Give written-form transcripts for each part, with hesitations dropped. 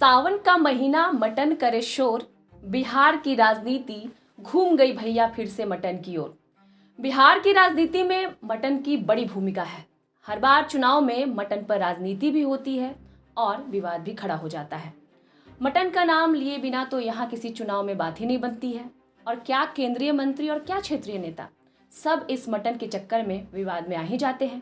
सावन का महीना मटन करे शोर, बिहार की राजनीति घूम गई भैया फिर से मटन की ओर। बिहार की राजनीति में मटन की बड़ी भूमिका है। हर बार चुनाव में मटन पर राजनीति भी होती है और विवाद भी खड़ा हो जाता है। मटन का नाम लिए बिना तो यहाँ किसी चुनाव में बात ही नहीं बनती है। और क्या केंद्रीय मंत्री और क्या क्षेत्रीय नेता, सब इस मटन के चक्कर में विवाद में आ ही जाते हैं।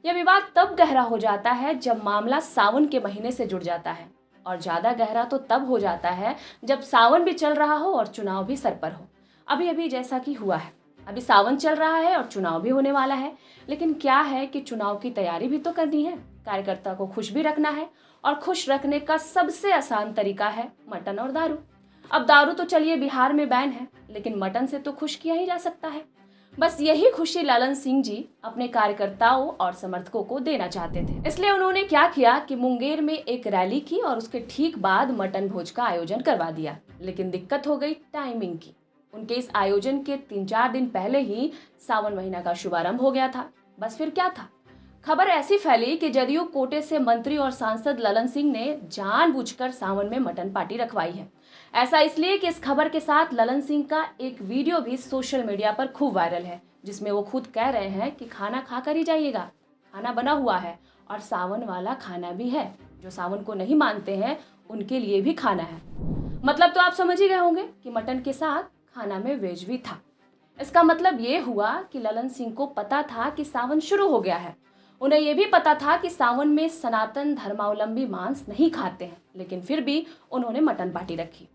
यह विवाद तब गहरा हो जाता है जब मामला सावन के महीने से जुड़ जाता है, और ज़्यादा गहरा तो तब हो जाता है जब सावन भी चल रहा हो और चुनाव भी सर पर हो। अभी अभी जैसा कि हुआ है, अभी सावन चल रहा है और चुनाव भी होने वाला है। लेकिन क्या है कि चुनाव की तैयारी भी तो करनी है, कार्यकर्ता को खुश भी रखना है, और खुश रखने का सबसे आसान तरीका है मटन और दारू। अब दारू तो चलिए बिहार में बैन है, लेकिन मटन से तो खुश किया ही जा सकता है। बस यही खुशी ललन सिंह जी अपने कार्यकर्ताओं और समर्थकों को देना चाहते थे। इसलिए उन्होंने क्या किया कि मुंगेर में एक रैली की और उसके ठीक बाद मटन भोज का आयोजन करवा दिया। लेकिन दिक्कत हो गई टाइमिंग की। उनके इस आयोजन के 3-4 दिन पहले ही सावन महीना का शुभारंभ हो गया था। बस फिर क्या था, खबर ऐसी फैली कि जदयू कोटे से मंत्री और सांसद ललन सिंह ने जानबूझकर सावन में मटन पार्टी रखवाई है। ऐसा इसलिए कि इस खबर के साथ ललन सिंह का एक वीडियो भी सोशल मीडिया पर खूब वायरल है, जिसमें वो खुद कह रहे हैं कि खाना खाकर ही जाइएगा, खाना बना हुआ है और सावन वाला खाना भी है। जो सावन को नहीं मानते हैं उनके लिए भी खाना है। मतलब तो आप समझ ही गए होंगे कि मटन के साथ खाना में वेज भी था। इसका मतलब ये हुआ कि ललन सिंह को पता था कि सावन शुरू हो गया है। उन्हें यह भी पता था कि सावन में सनातन धर्मावलंबी मांस नहीं खाते हैं, लेकिन फिर भी उन्होंने मटन पार्टी रखी।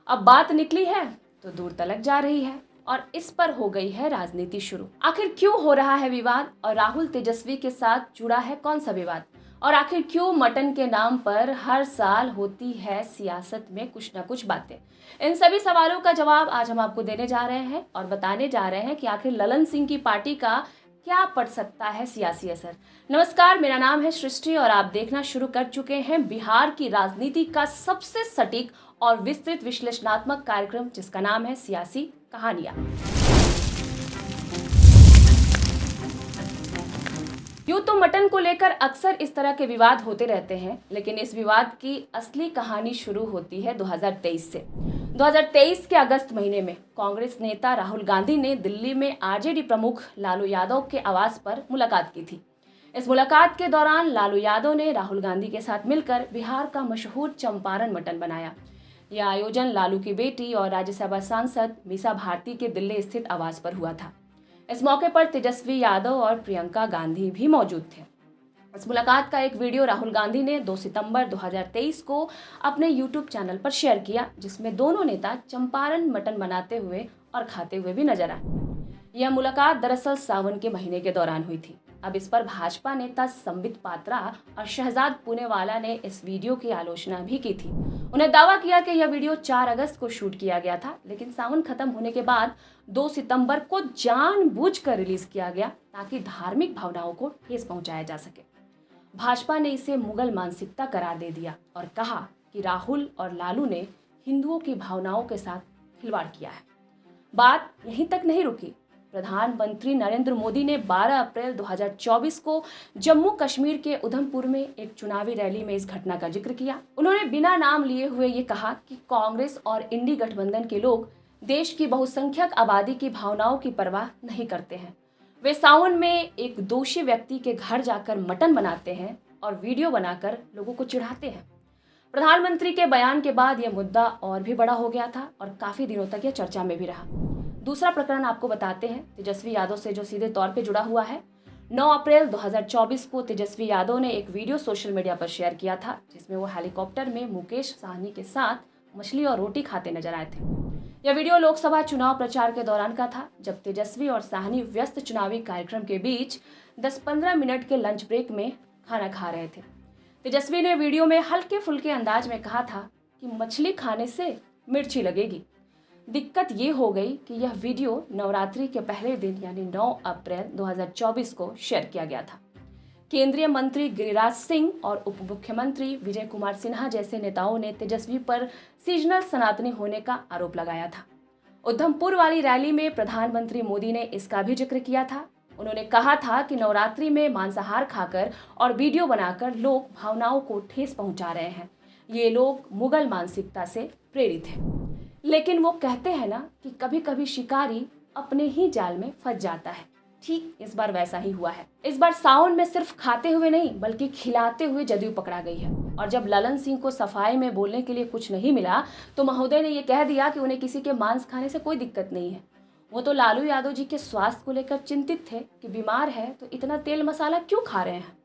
अब बात निकली है तो दूर तलक जा रही है और इस पर हो गई है राजनीति शुरू। आखिर क्यों हो रहा है विवाद, और राहुल तेजस्वी के साथ जुड़ा है कौन सा विवाद, और आखिर क्यों मटन के नाम पर हर साल होती है सियासत में कुछ ना कुछ बातें। इन सभी सवालों का जवाब आज हम आपको देने जा रहे हैं और बताने जा रहे हैं कि आखिर ललन सिंह की पार्टी का क्या पड़ सकता है सियासी असर। नमस्कार, मेरा नाम है सृष्टि और आप देखना शुरू कर चुके हैं बिहार की राजनीति का सबसे सटीक और विस्तृत विश्लेषणात्मक कार्यक्रम, जिसका नाम है सियासी कहानियां। यूं तो मटन को लेकर अक्सर इस तरह के विवाद होते रहते हैं, लेकिन इस विवाद की असली कहानी शुरू होती है 2023 से। 2023 के अगस्त महीने में कांग्रेस नेता राहुल गांधी ने दिल्ली में आरजेडी प्रमुख लालू यादव के आवास पर मुलाकात की थी। इस मुलाकात के दौरान लालू यादव ने राहुल गांधी के साथ मिलकर बिहार का मशहूर चंपारण मटन बनाया। यह आयोजन लालू की बेटी और राज्यसभा सांसद मीसा भारती के दिल्ली स्थित आवास पर हुआ था। इस मौके पर तेजस्वी यादव और प्रियंका गांधी भी मौजूद थे। इस मुलाकात का एक वीडियो राहुल गांधी ने 2 सितंबर 2023 को अपने YouTube चैनल पर शेयर किया, जिसमें दोनों नेता चंपारण मटन बनाते हुए और खाते हुए भी नजर आए। यह मुलाकात दरअसल सावन के महीने के दौरान हुई थी। अब इस पर भाजपा नेता संबित पात्रा और शहजाद पुनेवाला ने इस वीडियो की आलोचना भी की थी। उन्हें दावा किया कि यह वीडियो 4 अगस्त को शूट किया गया था, लेकिन सावन खत्म होने के बाद 2 सितंबर को जानबूझकर रिलीज किया गया ताकि धार्मिक भावनाओं को ठेस पहुंचाया जा सके। भाजपा ने इसे मुगल मानसिकता करार दे दिया और कहा कि राहुल और लालू ने हिंदुओं की भावनाओं के साथ खिलवाड़ किया है। बात यहीं तक नहीं रुकी। प्रधानमंत्री नरेंद्र मोदी ने 12 अप्रैल 2024 को जम्मू कश्मीर के उधमपुर में एक चुनावी रैली में इस घटना का जिक्र किया। उन्होंने बिना नाम लिए हुए ये कहा कि कांग्रेस और इंडी गठबंधन के लोग देश की बहुसंख्यक आबादी की भावनाओं की परवाह नहीं करते हैं। वे सावन में एक दोषी व्यक्ति के घर जाकर मटन बनाते हैं और वीडियो बनाकर लोगों को चिढ़ाते हैं। प्रधानमंत्री के बयान के बाद यह मुद्दा और भी बड़ा हो गया था और काफी दिनों तक यह चर्चा में भी रहा। दूसरा प्रकरण आपको बताते हैं तेजस्वी यादव से, जो सीधे तौर पे जुड़ा हुआ है। 9 अप्रैल 2024 को तेजस्वी यादव ने एक वीडियो सोशल मीडिया पर शेयर किया था, जिसमें वो हेलीकॉप्टर में मुकेश साहनी के साथ मछली और रोटी खाते नजर आए थे। यह वीडियो लोकसभा चुनाव प्रचार के दौरान का था, जब तेजस्वी और साहनी व्यस्त चुनावी कार्यक्रम के बीच 10-15 मिनट के लंच ब्रेक में खाना खा रहे थे। तेजस्वी ने वीडियो में हल्के फुल्के अंदाज में कहा था कि मछली खाने से मिर्ची लगेगी। दिक्कत ये हो गई कि यह वीडियो नवरात्रि के पहले दिन यानी 9 अप्रैल 2024 को शेयर किया गया था। केंद्रीय मंत्री गिरिराज सिंह और उप मुख्यमंत्री विजय कुमार सिन्हा जैसे नेताओं ने तेजस्वी पर सीजनल सनातनी होने का आरोप लगाया था। उधमपुर वाली रैली में प्रधानमंत्री मोदी ने इसका भी जिक्र किया था। उन्होंने कहा था कि नवरात्रि में मांसाहार खाकर और वीडियो बनाकर लोग भावनाओं को ठेस पहुंचा रहे हैं। ये लोग मुगल मानसिकता से प्रेरित हैं। लेकिन वो कहते हैं ना कि कभी कभी शिकारी अपने ही जाल में फंस जाता है। ठीक इस बार वैसा ही हुआ है। इस बार सावन में सिर्फ खाते हुए नहीं बल्कि खिलाते हुए जदयू पकड़ा गई है। और जब ललन सिंह को सफाई में बोलने के लिए कुछ नहीं मिला तो महोदय ने ये कह दिया कि उन्हें किसी के मांस खाने से कोई दिक्कत नहीं है। वो तो लालू यादव जी के स्वास्थ्य को लेकर चिंतित थे कि बीमार है तो इतना तेल मसाला क्यों खा रहे हैं।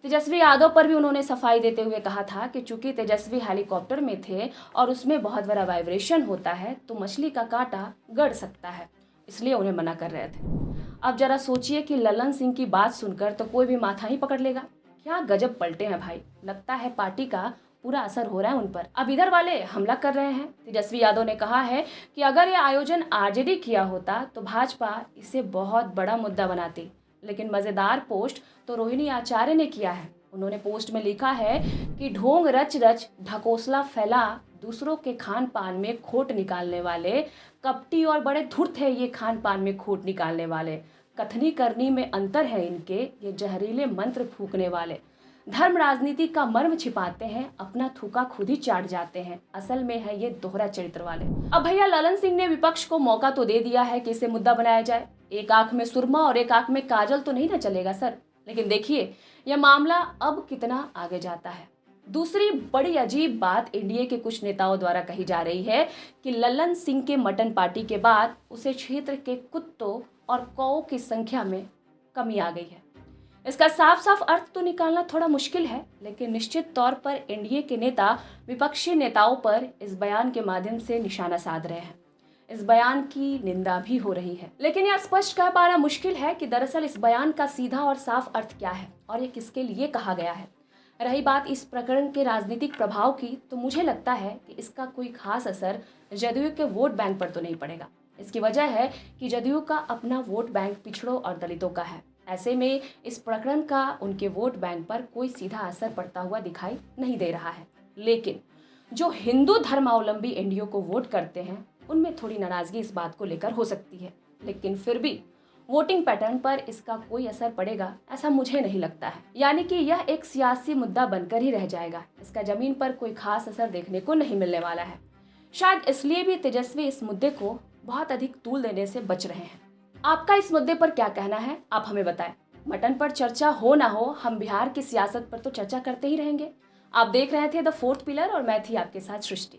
तेजस्वी यादव पर भी उन्होंने सफाई देते हुए कहा था कि चूंकि तेजस्वी हेलीकॉप्टर में थे और उसमें बहुत बड़ा वाइब्रेशन होता है तो मछली का कांटा गड़ सकता है, इसलिए उन्हें मना कर रहे थे। अब जरा सोचिए कि ललन सिंह की बात सुनकर तो कोई भी माथा ही पकड़ लेगा। क्या गजब पलटे हैं भाई, लगता है पार्टी का पूरा असर हो रहा है उन पर। अब इधर वाले हमला कर रहे हैं। तेजस्वी यादव ने कहा है कि अगर ये आयोजन आरजेडी किया होता तो भाजपा इसे बहुत बड़ा मुद्दा बनाती, लेकिन मजेदार पोस्ट तो रोहिणी आचार्य ने किया है। उन्होंने पोस्ट में लिखा है कि ढोंग रच रच ढकोसला फैला, दूसरों के खान पान में खोट निकालने वाले, कपटी और बड़े धूर्त है ये खान पान में खोट निकालने वाले, कथनी करनी में अंतर है इनके, ये जहरीले मंत्र फूकने वाले, धर्म राजनीति का मर्म छिपाते हैं, अपना थूका खुद ही चाट जाते हैं, असल में है ये दोहरा चरित्र वाले। अब भैया ललन सिंह ने विपक्ष को मौका तो दे दिया है कि इसे मुद्दा बनाया जाए। एक आंख में सुरमा और एक आंख में काजल तो नहीं ना चलेगा सर। लेकिन देखिए यह मामला अब कितना आगे जाता है। दूसरी बड़ी अजीब बात एनडीए के कुछ नेताओं द्वारा कही जा रही है कि ललन सिंह के मटन पार्टी के बाद उसे क्षेत्र के कुत्तों और कौओं की संख्या में कमी आ गई है। इसका साफ साफ अर्थ तो निकालना थोड़ा मुश्किल है, लेकिन निश्चित तौर पर एनडीए के नेता विपक्षी नेताओं पर इस बयान के माध्यम से निशाना साध रहे हैं। इस बयान की निंदा भी हो रही है, लेकिन यह स्पष्ट कह पाना मुश्किल है कि दरअसल इस बयान का सीधा और साफ अर्थ क्या है और ये किसके लिए कहा गया है। रही बात इस प्रकरण के राजनीतिक प्रभाव की, तो मुझे लगता है कि इसका कोई खास असर जदयू के वोट बैंक पर तो नहीं पड़ेगा। इसकी वजह है कि जदयू का अपना वोट बैंक पिछड़ों और दलितों का है। ऐसे में इस प्रकरण का उनके वोट बैंक पर कोई सीधा असर पड़ता हुआ दिखाई नहीं दे रहा है। लेकिन जो हिंदू धर्मावलंबी एनडीए को वोट करते हैं उनमें थोड़ी नाराजगी इस बात को लेकर हो सकती है, लेकिन फिर भी वोटिंग पैटर्न पर इसका कोई असर पड़ेगा ऐसा मुझे नहीं लगता है। यानी कि यह एक सियासी मुद्दा बनकर ही रह जाएगा। इसका जमीन पर कोई खास असर देखने को नहीं मिलने वाला है। शायद इसलिए भी तेजस्वी इस मुद्दे को बहुत अधिक तूल देने से बच रहे हैं। आपका इस मुद्दे पर क्या कहना है, आप हमें बताएं। मटन पर चर्चा हो ना हो, हम बिहार की सियासत पर तो चर्चा करते ही रहेंगे। आप देख रहे थे द फोर्थ पिलर और मैं थी आपके साथ सृष्टि।